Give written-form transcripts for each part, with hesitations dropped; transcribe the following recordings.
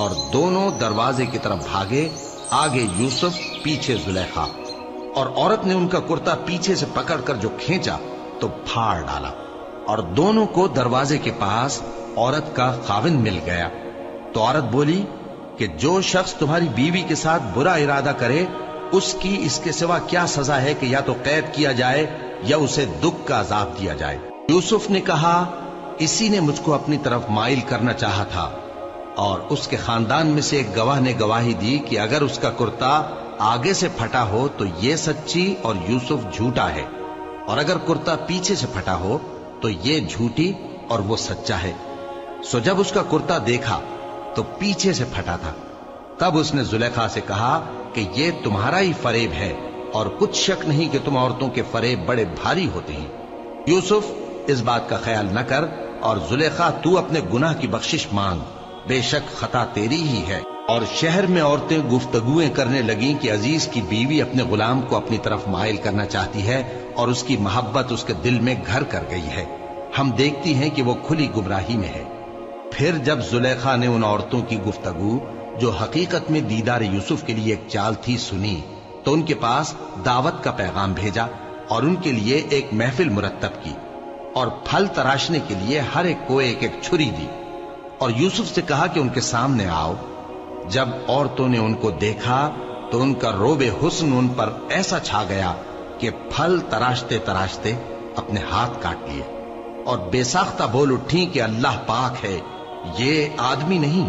اور دونوں دروازے کی طرف بھاگے، آگے یوسف، پیچھے زلیخا، اور عورت نے ان کا کرتا پیچھے سے پکڑ کر جو کھینچا تو پھاڑ ڈالا، اور دونوں کو دروازے کے پاس عورت کا خاوند مل گیا۔ تو عورت بولی کہ جو شخص تمہاری بیوی کے ساتھ برا ارادہ کرے، اس کی اس کے سوا کیا سزا ہے کہ یا تو قید کیا جائے یا اسے دکھ کا عذاب دیا جائے۔ یوسف نے کہا، اسی نے مجھ کو اپنی طرف مائل کرنا چاہا تھا، اور اس کے خاندان میں سے ایک گواہ نے گواہی دی کہ اگر اس کا کرتا آگے سے پھٹا ہو تو یہ سچی اور یوسف جھوٹا ہے، اور اگر کرتا پیچھے سے پھٹا ہو تو یہ جھوٹی اور وہ سچا ہے۔ سو جب اس کا کرتا دیکھا تو پیچھے سے پھٹا تھا، تب اس نے زلیخا سے کہا کہ یہ تمہارا ہی فریب ہے، اور کچھ شک نہیں کہ تم عورتوں کے فریب بڑے بھاری ہوتے ہیں۔ یوسف، اس بات کا خیال نہ کر، اور زلیخا تو اپنے گناہ کی بخشش مانگ، بے شک خطا تیری ہی ہے۔ اور شہر میں عورتیں گفتگویں کرنے لگیں کہ عزیز کی بیوی اپنے غلام کو اپنی طرف مائل کرنا چاہتی ہے، اور اس کی محبت اس کے دل میں گھر کر گئی ہے، ہم دیکھتی ہیں کہ وہ کھلی گمراہی میں ہے۔ پھر جب زلیخا نے ان عورتوں کی گفتگو جو حقیقت میں دیدار یوسف کے لیے ایک چال تھی سنی، تو ان کے پاس دعوت کا پیغام بھیجا اور ان کے لیے ایک محفل مرتب کی، اور پھل تراشنے کے لیے ہر ایک کو ایک ایک چھری دی، اور یوسف سے کہا کہ ان کے سامنے آؤ۔ جب عورتوں نے ان کو دیکھا تو ان کا روب حسن ان پر ایسا چھا گیا کہ پھل تراشتے تراشتے اپنے ہاتھ کاٹ لیے، اور بے ساختہ بول اٹھی کہ اللہ پاک ہے، یہ آدمی نہیں،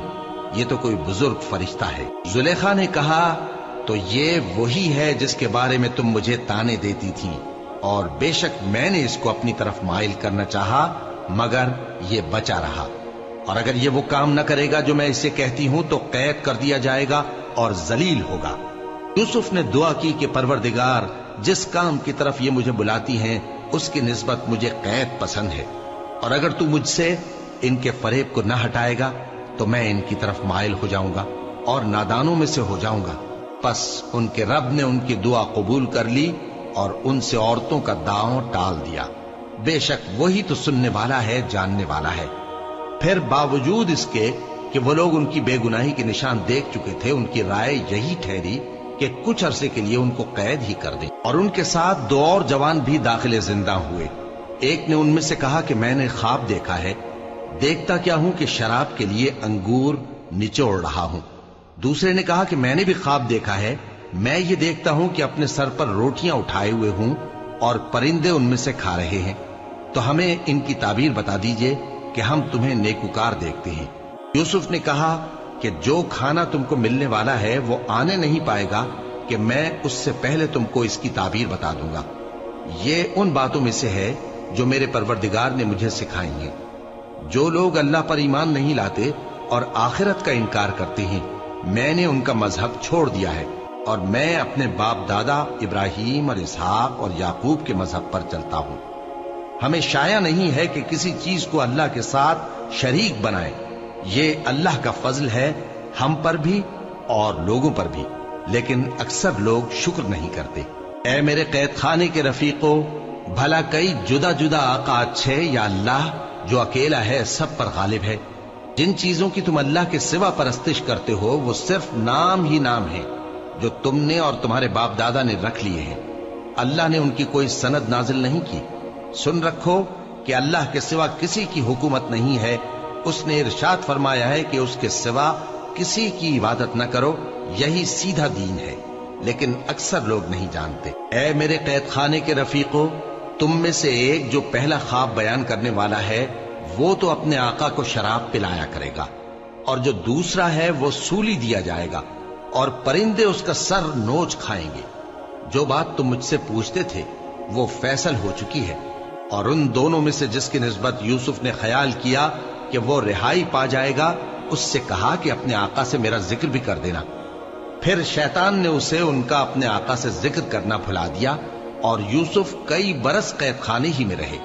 یہ تو کوئی بزرگ فرشتہ ہے۔ زلیخا نے کہا، تو یہ وہی ہے جس کے بارے میں تم مجھے تانے دیتی تھی، اور بے شک میں نے اس کو اپنی طرف مائل کرنا چاہا، مگر یہ بچا رہا، اور اگر یہ وہ کام نہ کرے گا جو میں اسے کہتی ہوں تو قید کر دیا جائے گا اور ذلیل ہوگا۔ یوسف نے دعا کی کہ پروردگار، جس کام کی طرف یہ مجھے بلاتی ہیں اس کی نسبت مجھے قید پسند ہے، اور اگر تو مجھ سے ان کے فریب کو نہ ہٹائے گا تو میں ان کی طرف مائل ہو جاؤں گا اور نادانوں میں سے ہو جاؤں گا۔ پس ان کے رب نے ان کی دعا قبول کر لی اور ان سے عورتوں کا داؤں ٹال دیا، بے شک وہی تو سننے والا ہے، جاننے والا ہے۔ پھر باوجود اس کے کہ وہ لوگ ان کی بے گناہی کے نشان دیکھ چکے تھے، ان کی رائے یہی ٹھہری کہ کچھ عرصے کے لیے ان کو قید ہی کر دیں، اور ان کے ساتھ دو اور جوان بھی داخل زندہ ہوئے۔ ایک نے ان میں سے کہا کہ میں نے خواب دیکھا ہے، دیکھتا کیا ہوں کہ شراب کے لیے انگور نچوڑ رہا ہوں۔ دوسرے نے کہا کہ میں نے بھی خواب دیکھا ہے، میں یہ دیکھتا ہوں کہ اپنے سر پر روٹیاں اٹھائے ہوئے ہوں اور پرندے ان میں سے کھا رہے ہیں، تو ہمیں ان کی تعبیر بتا دیجئے کہ ہم تمہیں نیکوکار دیکھتے ہیں۔ یوسف نے کہا کہ جو کھانا تم کو ملنے والا ہے وہ آنے نہیں پائے گا کہ میں اس سے پہلے تم کو اس کی تعبیر بتا دوں گا۔ یہ ان باتوں میں سے ہے جو میرے پروردگار نے مجھے سکھائی ہیں۔ جو لوگ اللہ پر ایمان نہیں لاتے اور آخرت کا انکار کرتے ہیں، میں نے ان کا مذہب چھوڑ دیا ہے، اور میں اپنے باپ دادا ابراہیم اور اسحاق اور یعقوب کے مذہب پر چلتا ہوں۔ ہمیں شایع نہیں ہے کہ کسی چیز کو اللہ کے ساتھ شریک بنائے، یہ اللہ کا فضل ہے ہم پر بھی اور لوگوں پر بھی، لیکن اکثر لوگ شکر نہیں کرتے۔ اے میرے قید خانے کے رفیقو، بھلا کئی جدا جدا آقا اچھے یا اللہ جو اکیلا ہے سب پر غالب ہے؟ جن چیزوں کی تم اللہ کے سوا پرستش کرتے ہو وہ صرف نام ہی نام ہے جو تم نے اور تمہارے باپ دادا نے رکھ لیے ہیں، اللہ نے ان کی کوئی سند نازل نہیں کی۔ سن رکھو کہ اللہ کے سوا کسی کی حکومت نہیں ہے، اس نے ارشاد فرمایا ہے کہ اس کے سوا کسی کی عبادت نہ کرو، یہی سیدھا دین ہے، لیکن اکثر لوگ نہیں جانتے۔ اے میرے قید خانے کے رفیقو، تم میں سے ایک جو پہلا خواب بیان کرنے والا ہے وہ تو اپنے آقا کو شراب پلایا کرے گا، اور جو دوسرا ہے وہ سولی دیا جائے گا، اور پرندے اس کا سر نوچ کھائیں گے۔ جو بات تم مجھ سے پوچھتے تھے وہ فیصل ہو چکی ہے، اور ان دونوں میں سے جس کی نسبت یوسف نے خیال کیا کہ وہ رہائی پا جائے گا، اس سے کہا کہ اپنے آقا سے میرا ذکر بھی کر دینا۔ پھر شیطان نے اسے ان کا اپنے آقا سے ذکر کرنا بھلا دیا، اور یوسف کئی برس قید خانے ہی میں رہے۔